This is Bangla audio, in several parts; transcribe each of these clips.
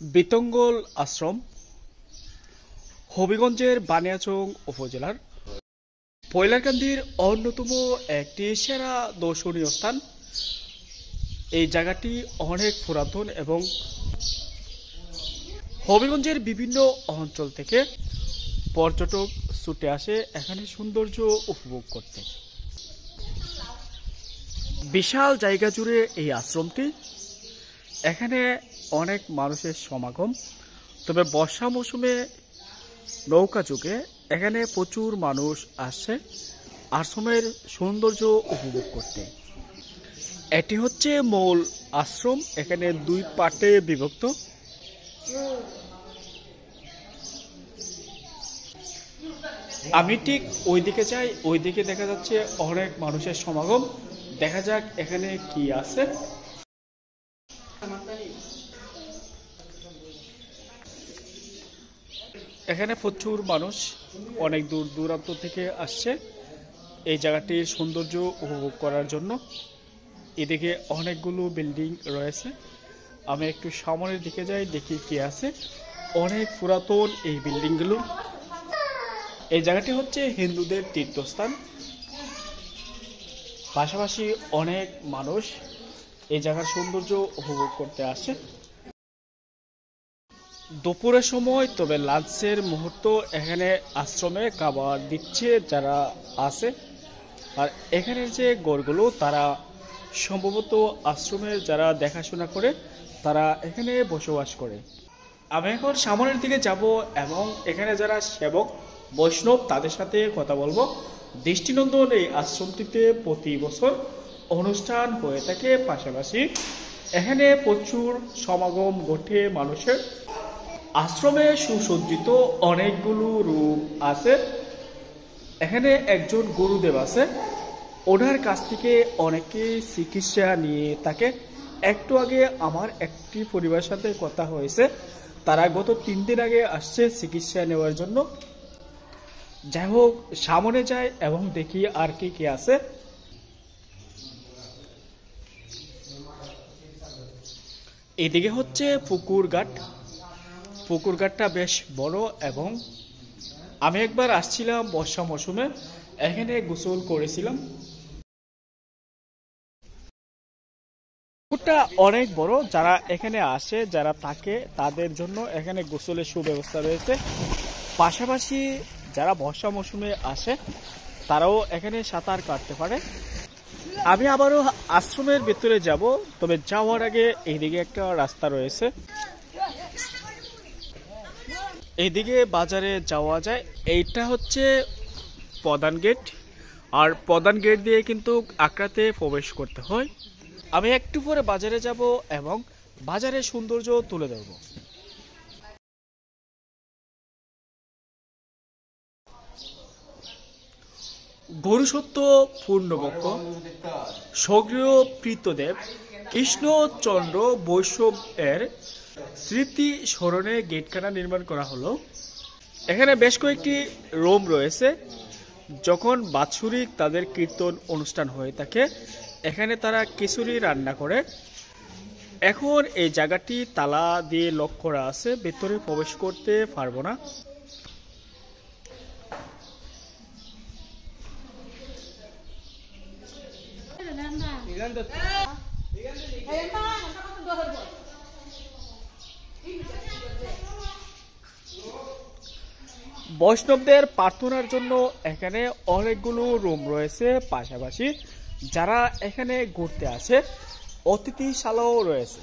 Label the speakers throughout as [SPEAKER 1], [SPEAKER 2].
[SPEAKER 1] বিতঙ্গল আশ্রম হবিগঞ্জের বানিয়াচং উপজেলার পয়লারকান্দির অন্যতম একটি সেরা দর্শনীয় স্থান। এই জায়গাটি অনেক পুরাতন এবং হবিগঞ্জের বিভিন্ন অঞ্চল থেকে পর্যটক ছুটে আসে এখানে সৌন্দর্য উপভোগ করতে। বিশাল জায়গা জুড়ে এই আশ্রমটি, এখানে অনেক মানুষের সমাগম। তবে বর্ষা মৌসুমে নৌকা যুগে এখানে প্রচুর মানুষ আসে আশ্রমের সৌন্দর্য উপভোগ করতে। এটি হচ্ছে মূল আশ্রম, এখানে দুই পার্টে বিভক্ত। আমি ঠিক ওইদিকে যাই, ওইদিকে দেখা যাচ্ছে অনেক মানুষের সমাগম। দেখা যাক এখানে কি আছে। এখানে প্রচুর মানুষ অনেক দূর দূরান্ত থেকে আসছে এই জায়গাটির সৌন্দর্য উপভোগ করার জন্য। এদিকে অনেকগুলো বিল্ডিং রয়েছে, আমি একটু সামনের দিকে যাই, দেখি কি আছে। অনেক পুরাতন এই বিল্ডিংগুলো। এই জায়গাটি হচ্ছে হিন্দুদের তীর্থস্থান। পাশাপাশি অনেক মানুষ এই জায়গার সৌন্দর্য উপভোগ করতে আসে দুপুরের সময়। তবে লাঞ্চের মুহূর্ত এখানে আশ্রমে খাবার দিচ্ছে যারা আছে। আর এখানের যে গড়গুলো তারা সম্ভবত আশ্রমের যারা দেখাশোনা করে তারা এখানে বসবাস করে। আমি এখন সামনের দিকে যাব এবং এখানে যারা সেবক বৈষ্ণব তাদের সাথে কথা বলবো। দৃষ্টিনন্দন এই আশ্রমটিতে প্রতি বছর অনুষ্ঠান হয়ে থাকে, পাশাপাশি এখানে প্রচুর সমাগম ঘটে মানুষের। আশ্রমে সুসজ্জিত অনেকগুলো রুম আছে। এখানে একজন গুরুদেব আছে, ওনার কাছ থেকে অনেকে চিকিৎসা নিয়ে থাকে। একটু আগে আমার একটি পরিবারের সাথে কথা হয়েছে, তারা গত 3 দিন আগে আসছে চিকিৎসা নেওয়ার জন্য। যাই হোক, সামনে যায় এবং দেখি আর কি কি আছে। এদিকে হচ্ছে পুকুর ঘাট। পুকুর ঘাটটা বেশ বড় এবং আমি একবার আসছিলাম বর্ষা মৌসুমে, এখানে গোসল করেছিলাম। পুকুরটা অনেক বড়, যারা এখানে আসে যারা থাকে তাদের জন্য এখানে গোসলের সুব্যবস্থা রয়েছে। পাশাপাশি যারা বর্ষা মৌসুমে আসে তারাও এখানে সাঁতার কাটতে পারে। আমি আবারও আশ্রমের ভেতরে যাব, তবে যাওয়ার আগে এইদিকে একটা রাস্তা রয়েছে, এইদিকে বাজারে যাওয়া যায়। এইটা হচ্ছে প্রধান গেট, আর প্রধান গেট দিয়ে কিন্তু আকড়াতে প্রবেশ করতে হয়। আমি একটু পরে বাজারে যাব এবং বাজারের সৌন্দর্য তুলে ধরব। গরুসত্য পূর্ণবক্ষ সক্রিয় প্রীতদেব কৃষ্ণচন্দ্র বৈষ্ণব এর স্মৃতি স্মরণে গেটখানা নির্মাণ করা হলো। এখানে বেশ কয়েকটি রুম রয়েছে। যখন বাৎসরিক তাদের কীর্তন অনুষ্ঠান হয়ে থাকে এখানে তারা খিচুড়ি রান্না করে। এখন এই জায়গাটি তালা দিয়ে লক করা আছে, ভেতরে প্রবেশ করতে পারবো না। বৈষ্ণবদের প্রার্থনার জন্য এখানে অনেকগুলো রুম রয়েছে। পাশাপাশি যারা এখানে ঘুরতে আসে অতিথিশালাও রয়েছে।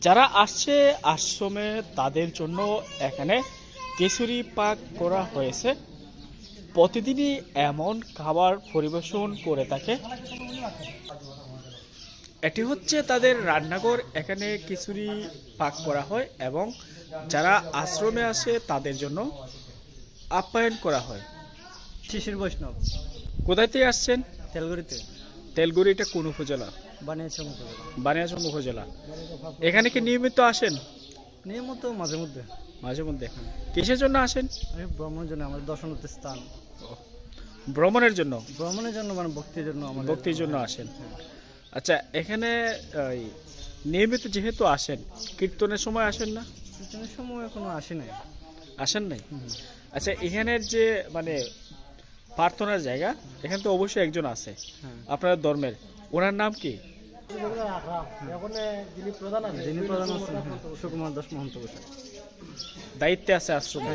[SPEAKER 1] যারা আসছে আশ্রমে তাদের জন্য এখানে খিচুড়ি পাক করা হয়েছে। প্রতিদিনই এমন খাবার পরিবেশন করে থাকে। এটি হচ্ছে তাদের রান্নাঘর, এখানে খিচুড়ি পাক করা হয় এবং যারা আশ্রমে আসে তাদের জন্য আপ্যায়ন করা হয়।
[SPEAKER 2] শিশির বৈষ্ণব।
[SPEAKER 1] কোথায় থেকে আসছেন?
[SPEAKER 2] তেলগুড়িতে।
[SPEAKER 1] তেলগুড়ি এটা কোন উপজেলা?
[SPEAKER 2] বানিয়াচং উপজেলা।
[SPEAKER 1] বানিয়াচং উপজেলা। এখানে কি নিয়মিত আসেন?
[SPEAKER 2] নিয়মিত মাঝে মধ্যে।
[SPEAKER 1] মাঝে মধ্যে। কিসের জন্য আসেন?
[SPEAKER 2] ভ্রমণের জন্য, আমাদের দর্শনীয় স্থান।
[SPEAKER 1] ভ্রমণের জন্য?
[SPEAKER 2] ভ্রমণের জন্য মানে ভক্তির জন্য।
[SPEAKER 1] ভক্তির জন্য আসেন। আচ্ছা, এখানে নিয়মিত যেহেতু আসেন, কীর্তনের সময় আসেন না?
[SPEAKER 2] কীর্তনের সময় এখনো আসি নাই।
[SPEAKER 1] আসেন নাই? আচ্ছা, এখানের যে মানে প্রার্থনার জায়গা, এখানে তো অবশ্যই একজন আছে আপনার ধর্মের, ওনার নাম কি?
[SPEAKER 2] যিনি প্রধান আছেন সুকুমার দাস মহন্ত গোসাই,
[SPEAKER 1] দায়িত্বে আছে আশ্রমে।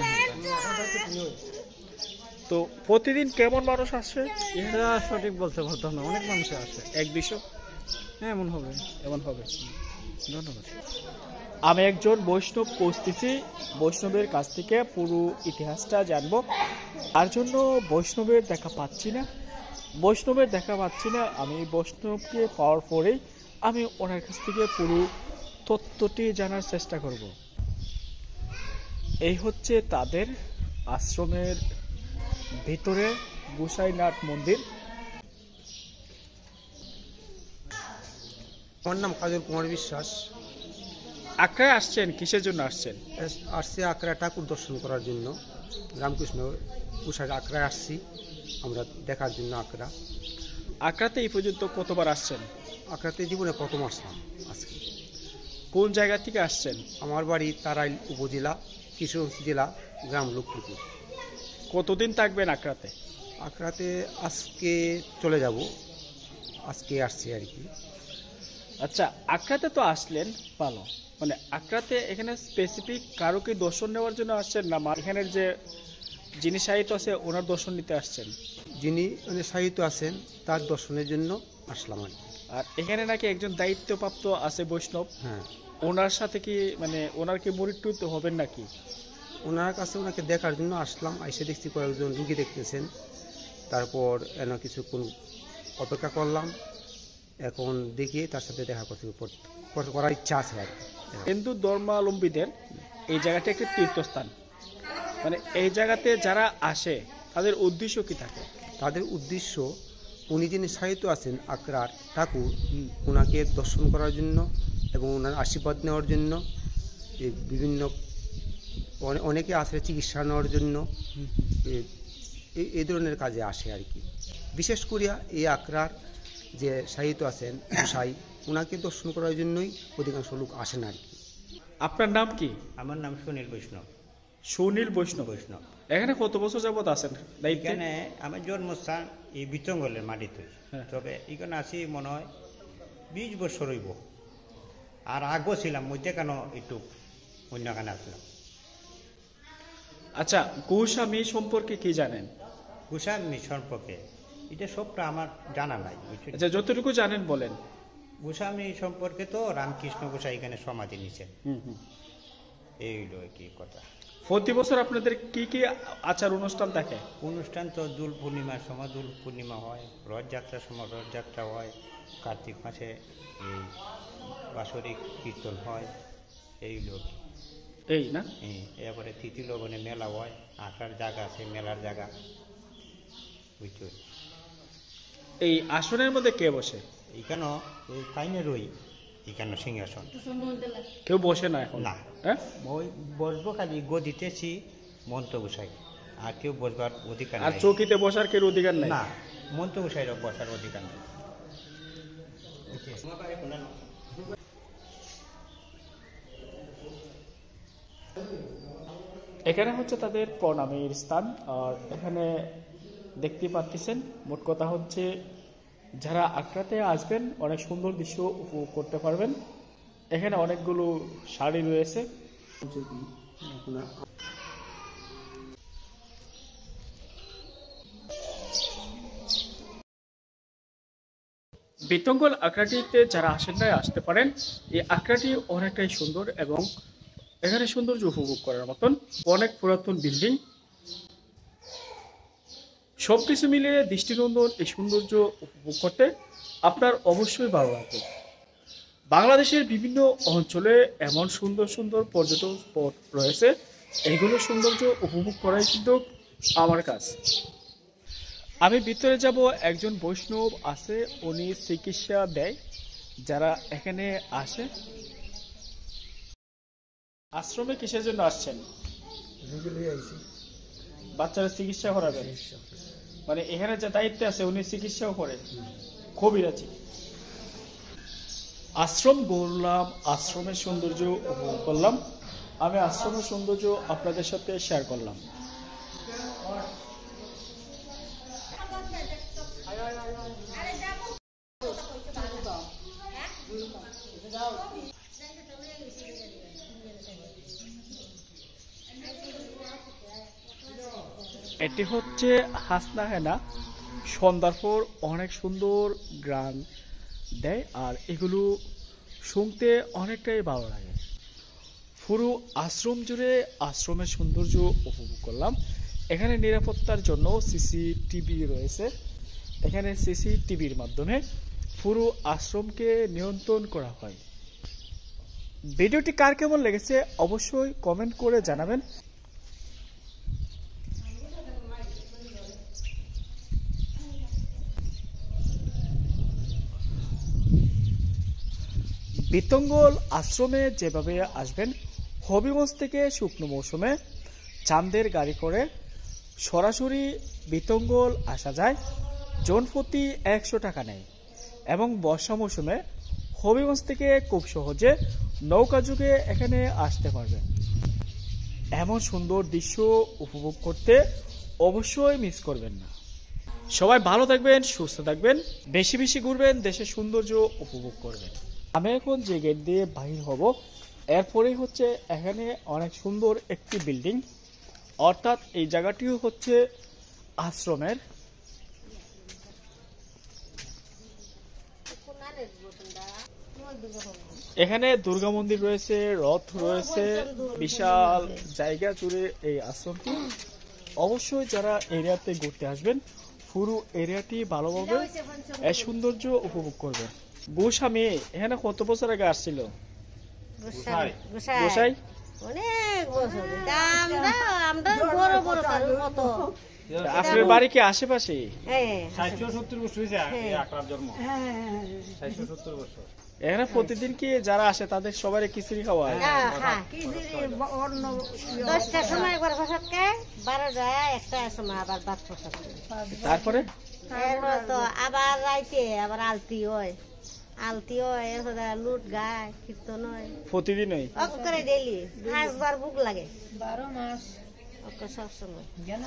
[SPEAKER 1] তো প্রতিদিন কেমন মানুষ আসে?
[SPEAKER 2] এটা সঠিক বলতে পারতাম না, অনেক মানুষ আসে।
[SPEAKER 1] 100-200?
[SPEAKER 2] হ্যাঁ, এমন হবে।
[SPEAKER 1] ধন্যবাদ। আমি একজন বৈষ্ণব খুঁজতেছি, বৈষ্ণবের কাছ থেকে পুরো ইতিহাসটা জানবো। তার জন্য বৈষ্ণবের দেখা পাচ্ছি না। আমি বৈষ্ণবকে পাওয়ার পরেই আমি ওনার কাছ থেকে পুরো তথ্যটি জানার চেষ্টা করব। এই হচ্ছে তাদের আশ্রমের ভিতরে গোসাইনাথ মন্দির।
[SPEAKER 3] আমার নাম কাজল কুমার বিশ্বাস।
[SPEAKER 1] আখড়ায় আসছেন, কিসের জন্য আসছেন?
[SPEAKER 3] আসছি আখড়া ঠাকুর দর্শন করার জন্য। রামকৃষ্ণ উষার আখড়ায় আসছি আমরা দেখার জন্য।
[SPEAKER 1] আখড়াতে এই পর্যন্ত কতবার আসছেন?
[SPEAKER 3] আখড়াতে জীবনে প্রথম আসলাম আজকে।
[SPEAKER 1] কোন জায়গা থেকে আসছেন?
[SPEAKER 3] আমার বাড়ি তারাইল উপজেলা, কিশোরগঞ্জ জেলা, গ্রাম লক্ষ্মীপুর।
[SPEAKER 1] কতদিন থাকবেন আখড়াতে?
[SPEAKER 3] আখড়াতে আজকে চলে যাব, আজকে আসছি আর কি।
[SPEAKER 1] আচ্ছা, আখড়াতে তো আসলেন, ভালো। মানে আখড়াতে এখানে স্পেসিফিক কারো কি দর্শন নেওয়ার জন্য আসছেন, না এখানের যে যিনি সাহিত্য আছে ওনার দর্শন নিতে আসছেন?
[SPEAKER 3] যিনি মানে সাহিত্য আছেন তার দর্শনের জন্য আসলাম আর কি।
[SPEAKER 1] আর এখানে নাকি একজন দায়িত্বপ্রাপ্ত আছে বৈষ্ণব,
[SPEAKER 3] হ্যাঁ।
[SPEAKER 1] ওনার সাথে কি মানে ওনার কি মৃত্যু তো হবেন নাকি?
[SPEAKER 3] ওনার কাছে ওনাকে দেখার জন্য আসলাম। এসে দেখছি কয়েকজন রুগী দেখতেছেন। তারপর কিছুক্ষণ অপেক্ষা করলাম। এখন দেখি তার সাথে দেখা করার ইচ্ছা আছে আর কি।
[SPEAKER 1] হিন্দু ধর্মাবলম্বীদের এই জায়গাটা একটি তীর্থস্থান। মানে এই জায়গাতে যারা আসে তাদের উদ্দেশ্য কি থাকে?
[SPEAKER 3] তাদের উদ্দেশ্য, উনি যিনি সাহিত্য আছেন আখড়ার ঠাকুর, ওনাকে দর্শন করার জন্য এবং ওনার আশীর্বাদ নেওয়ার জন্য। বিভিন্ন অনেকে আসে চিকিৎসা নেওয়ার জন্য, এই ধরনের কাজে আসে আর কি। বিশেষ করিয়া এই আখড়ার যে সাহিত্য আছেন গোসাই, ওনাকে দর্শন করার জন্যই অধিকাংশ লোক আসেন আর কি।
[SPEAKER 1] আপনার নাম কি?
[SPEAKER 4] আমার নাম সুনীল বৈষ্ণব।
[SPEAKER 1] সুনীল বৈষ্ণব। এখানে কত বছর যাবত আছেন দায়িত্বে?
[SPEAKER 4] এখানে আমার জন্মস্থান এই বিতঙ্গলের মাটিতে। তবে এখানে আসি মনে হয় 20 বছর হইব। আর আগও ছিলাম, মধ্যে কেন একটু অন্যখানে আসলাম।
[SPEAKER 1] আচ্ছা, গোস্বামী সম্পর্কে কি জানেন?
[SPEAKER 4] গোস্বামী সম্পর্কে এটা সবটা আমার জানা নাই।
[SPEAKER 1] আচ্ছা, যতটুকু জানেন বলেন।
[SPEAKER 4] গোস্বামী সম্পর্কে তো রামকৃষ্ণ গোসাই এখানে সমাধি নিছেন, এই হইল কি কথা।
[SPEAKER 1] প্রতি বছর আপনাদের কি কি আচার অনুষ্ঠান থাকে?
[SPEAKER 4] অনুষ্ঠান তো দোল পূর্ণিমার সময় দোল পূর্ণিমা হয়, রথযাত্রার সময় রথযাত্রা হয়, কার্তিক মাসে এই বাৎসরিক কীর্তন হয়, এই লোক
[SPEAKER 1] এই না।
[SPEAKER 4] এরপরে তৃতীয় লবণে মেলা হয়, আঁকার জায়গা আছে, মেলার জায়গা, বুঝছো।
[SPEAKER 1] এই আসনের মধ্যে কে বসে?
[SPEAKER 4] এখানে এই কাইনে রই, এখানে সিংহাসন
[SPEAKER 1] কেউ বসে না এখন?
[SPEAKER 4] না।
[SPEAKER 1] হ্যাঁ,
[SPEAKER 4] ওই বসবো খালি গদিতেছি মন্ত্র গোসাই, আর কেউ বসবার অধিকার
[SPEAKER 1] আর
[SPEAKER 4] নাই।
[SPEAKER 1] চৌকিতে বসার কেউ অধিকার নাই?
[SPEAKER 4] না, মন্ত্র গোসাইরা বসার অধিকার নেই।
[SPEAKER 1] এখানে হচ্ছে তাদের প্রণামের স্থান। আর এখানে দেখতে পাচ্ছেন, মোট কথা হচ্ছে যারা আখড়াতে আসবেন অনেক সুন্দর দৃশ্য উপভোগ করতে পারবেন। এখানে অনেকগুলো শাড়ি রয়েছে। বিতঙ্গল আখড়াটিতে যারা আসেন নাই আসতে পারেন। এই আখড়াটি অনেকটাই সুন্দর এবং এখানে সৌন্দর্য উপভোগ করার মতন। অনেক পুরাতন বিল্ডিং, সবকিছু মিলিয়ে দৃষ্টিনন্দন এই সৌন্দর্য উপভোগ করতে আপনার অবশ্যই ভালো লাগবে। বাংলাদেশের বিভিন্ন অঞ্চলে এমন সুন্দর সুন্দর পর্যটন স্পট রয়েছে, এগুলো সৌন্দর্য উপভোগ করাই কিন্তু আমার কাজ। আমি ভিতরে যাব, একজন বৈষ্ণব আছে, উনি চিকিৎসা দেয় যারা এখানে আসে। আশ্রমে কিসের জন্য আসছেন? বাচ্চারা চিকিৎসা করাবেন, মানে এখানে যে দায়িত্বে আছে উনি চিকিৎসাও করে, কবিরাজি। আশ্রম ঘুরলাম, আশ্রমের সৌন্দর্য উপভোগ করলাম। আমি আশ্রমের সৌন্দর্য আপনাদের সাথে শেয়ার করলাম। এটি হচ্ছে হাসনাহেনা। সন্ধ্যার পর অনেক সুন্দর গান দেয়, আর এগুলো শুনতে অনেকটাই ভালো লাগে। পুরো আশ্রম জুড়ে আশ্রমের সৌন্দর্য উপভোগ করলাম। এখানে নিরাপত্তার জন্য সিসিটিভি রয়েছে। এখানে সিসিটিভির মাধ্যমে পুরো আশ্রমকে নিয়ন্ত্রণ করা হয়। ভিডিওটি কার কেমন লেগেছে অবশ্যই কমেন্ট করে জানাবেন। বিতঙ্গল আশ্রমে যেভাবে আসবেন, হবিগঞ্জ থেকে শুকনো মৌসুমে চাঁদের গাড়ি করে সরাসরি বিতঙ্গল আসা যায়। জনপ্রতি 100 টাকা নেয় এবং বর্ষা মৌসুমে হবিগঞ্জ থেকে খুব সহজে নৌকা যুগে এখানে আসতে পারবেন। এমন সুন্দর দৃশ্য উপভোগ করতে অবশ্যই মিস করবেন না। সবাই ভালো থাকবেন, সুস্থ থাকবেন, বেশি বেশি ঘুরবেন, দেশের সৌন্দর্য উপভোগ করবেন। আমি এখন যে গেট দিয়ে বাহির হব, এরপরেই হচ্ছে এখানে অনেক সুন্দর একটি বিল্ডিং, অর্থাৎ এই জায়গাটিও হচ্ছে আশ্রমের। এখানে দুর্গা মন্দির রয়েছে, রথ রয়েছে, বিশাল জায়গা জুড়ে এই আশ্রমটি। অবশ্যই যারা এরিয়াতে ঘুরতে আসবেন পুরো এরিয়াটি ভালোভাবে এই সৌন্দর্য উপভোগ করবেন। গোস্বামী এখানে কত বছর আগে আসছিল? গোসাই
[SPEAKER 5] অনেক বছর, আমরা বড় বড় কত।
[SPEAKER 1] আপনার বাড়ি কি আশেপাশে?
[SPEAKER 4] 60-70 বছর হয়েছে আকরার জন্ম। 60-70 বছর।
[SPEAKER 1] এখানে প্রতিদিন কি যারা আসে তাদের সবাই খিচুড়ি খাওয়ায়?
[SPEAKER 5] 10টার সময় একবার প্রসাদ খায়, 12টায় একটা সময় আবার ভাত প্রসাদ।
[SPEAKER 1] তারপরে
[SPEAKER 5] তো আবার রাইতে আবার আলতি হয়, এরপরে লুট গায়, কীর্তন হয়
[SPEAKER 1] প্রতিদিনই
[SPEAKER 5] করে ডেলি 5বার বুক লাগে 12 মাস সবসময়।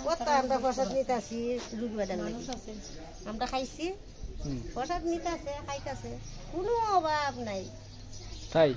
[SPEAKER 5] কত আমরা প্রসাদ নিতে আসি, রুট বেটার আমরা খাইছি, প্রসাদ নিতে আসে, খাইতেছে, কোনো অভাব নাই।
[SPEAKER 1] তাই